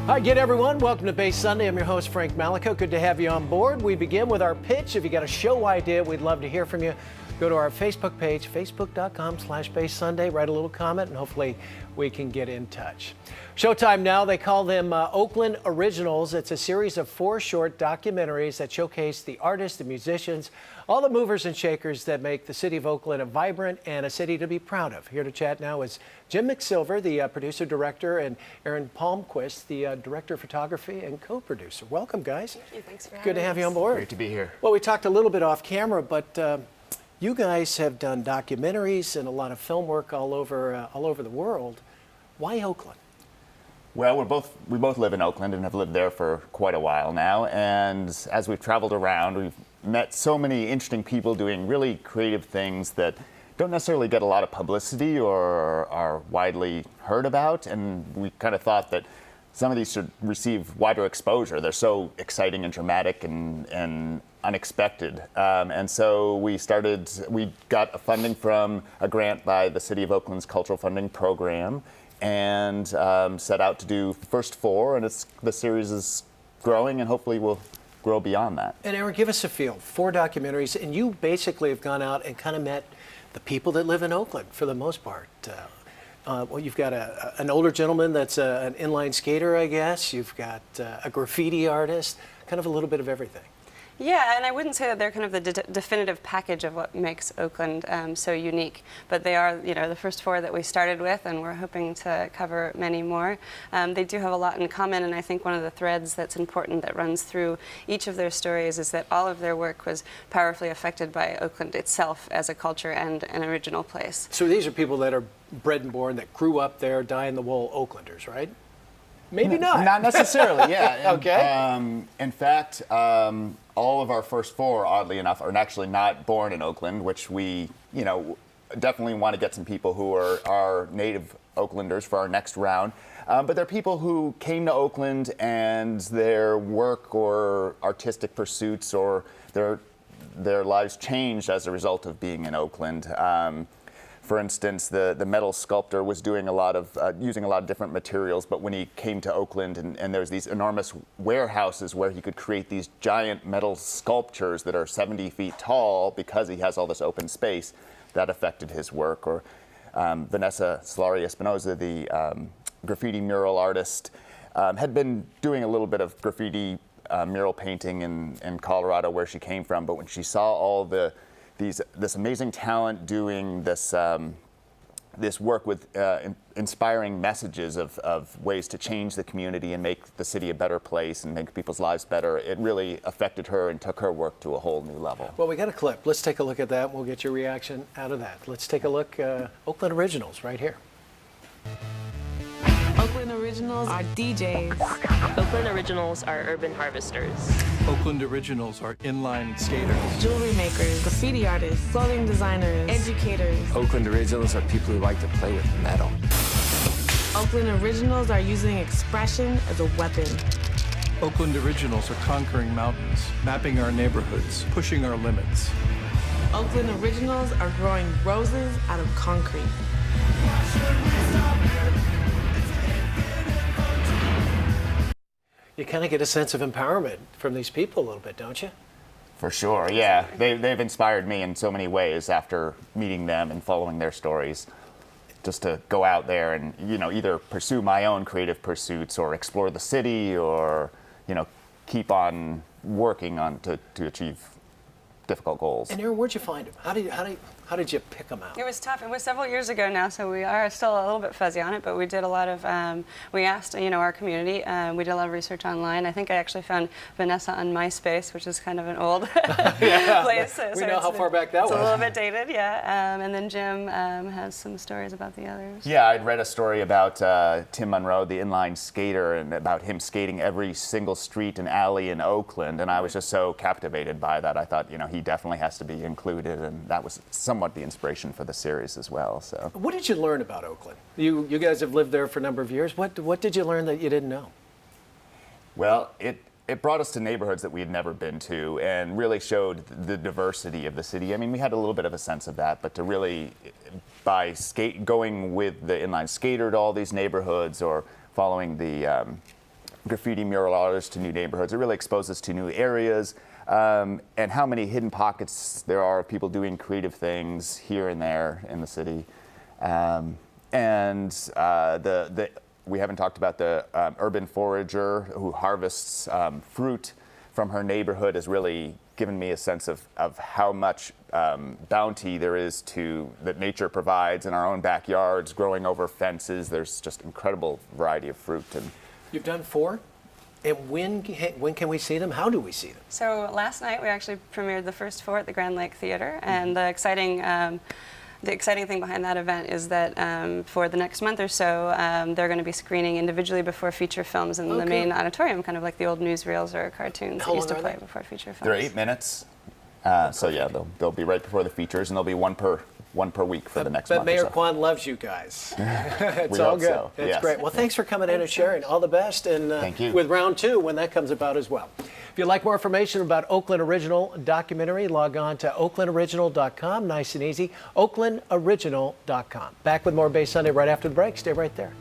Hi again, everyone. Welcome to Base Sunday. I'm your host, Frank Malico. Good to have you on board. We begin with our pitch. If you got a show idea, we'd love to hear from you. Go to our Facebook page, facebook.com/Base Sunday. Write a little comment, and hopefully we can get in touch. Showtime now. They call them Oakland Originals. It's a series of 4 short documentaries that showcase the artists, the musicians, all the movers and shakers that make the city of Oakland a vibrant and a city to be proud of. Here to chat now is Jim McSilver, the producer-director, and Aaron Palmquist, the director of photography and co-producer. Welcome, guys. Thank you. Thanks for having us. Good to have you on board. Great to be here. Well, we talked a little bit off camera, but you guys have done documentaries and a lot of film work all over the world. Why Oakland? Well, we both live in Oakland and have lived there for quite a while now. And as we've traveled around, we've met so many interesting people doing really creative things that don't necessarily get a lot of publicity or are widely heard about. And we kind of thought that some of these should receive wider exposure. They're so exciting and dramatic and unexpected. And so we got funding from a grant by the City of Oakland's Cultural Funding Program and set out to do first 4, and the series is growing and hopefully will grow beyond that. And Aaron, give us a feel. 4 documentaries, and you basically have gone out and kind of met the people that live in Oakland for the most part. Well, you've got an older gentleman that's an inline skater, I guess. You've got a graffiti artist, kind of a little bit of everything. Yeah, and I wouldn't say that they're kind of the definitive package of what makes Oakland so unique, but they are, the first 4 that we started with, and we're hoping to cover many more. They do have a lot in common, and I think one of the threads that's important that runs through each of their stories is that all of their work was powerfully affected by Oakland itself as a culture and an original place. So these are people that are bred and born, that grew up there, dyed-in-the-wool Oaklanders, right? Maybe not. Not necessarily, yeah. Okay. In fact, all of our first 4, oddly enough, are actually not born in Oakland, which we, definitely want to get some people who are native Oaklanders for our next round. But they're people who came to Oakland and their work or artistic pursuits or their lives changed as a result of being in Oakland. For instance, the metal sculptor was doing using a lot of different materials, but when he came to Oakland and there's these enormous warehouses where he could create these giant metal sculptures that are 70 feet tall because he has all this open space, that affected his work. Or Vanessa Solari Espinoza, the graffiti mural artist, had been doing a little bit of graffiti mural painting in Colorado where she came from, but when she saw all this amazing talent doing this work with inspiring messages of ways to change the community and make the city a better place and make people's lives better, it really affected her and took her work to a whole new level. Well, we got a clip. Let's take a look at that. We'll get your reaction out of that. Let's take a look. Oakland Originals right here. Oakland Originals are DJs. Oakland Originals are urban harvesters. Oakland Originals are inline skaters. Jewelry makers, graffiti artists, clothing designers, educators. Oakland Originals are people who like to play with metal. Oakland Originals are using expression as a weapon. Oakland Originals are conquering mountains, mapping our neighborhoods, pushing our limits. Oakland Originals are growing roses out of concrete. You kind of get a sense of empowerment from these people a little bit, don't you? For sure, yeah. They've inspired me in so many ways after meeting them and following their stories. Just to go out there and, either pursue my own creative pursuits or explore the city or, keep on working on to achieve difficult goals. And Aaron, where'd you find them? How did you pick them out? It was tough. It was several years ago now, so we are still a little bit fuzzy on it, but we did a lot of, we asked, our community, we did a lot of research online. I think I actually found Vanessa on MySpace, which is kind of an old place. So we know how far back that was. It's a little bit dated, yeah. And then Jim has some stories about the others. Yeah, I'd read a story about Tim Monroe, the inline skater, and about him skating every single street and alley in Oakland, and I was just so captivated by that. I thought, he definitely has to be included, and that was somewhat the inspiration for the series as well. So, what did you learn about Oakland? You guys have lived there for a number of years. What did you learn that you didn't know? Well, it brought us to neighborhoods that we had never been to and really showed the diversity of the city. I mean, we had a little bit of a sense of that, but to really, by going with the inline skater to all these neighborhoods or following the graffiti mural artists to new neighborhoods. It really exposes us to new areas, and how many hidden pockets there are of people doing creative things here and there in the city. We haven't talked about the urban forager who harvests fruit from her neighborhood has really given me a sense of how much bounty there is that nature provides in our own backyards, growing over fences. There's just incredible variety of fruit. And You've done 4? And when can we see them? How do we see them? So last night we actually premiered the first 4 at the Grand Lake Theater, and the exciting thing behind that event is that for the next month or so, they're going to be screening individually before feature films in the main auditorium, kind of like the old newsreels or cartoons that used to play before feature films. they're 8 minutes. So yeah, they'll be right before the features, and there'll be one per week for the next month. But Mayor or so. Kwan loves you guys. It's We all hope good. so, That's yes. great. Well, thanks for coming in and sharing. All the best, and Thank you. with round 2 when that comes about as well. If you'd like more information about Oakland Original documentary, log on to oaklandoriginal.com. Nice and easy. oaklandoriginal.com. Back with more Bay Sunday right after the break. Stay right there.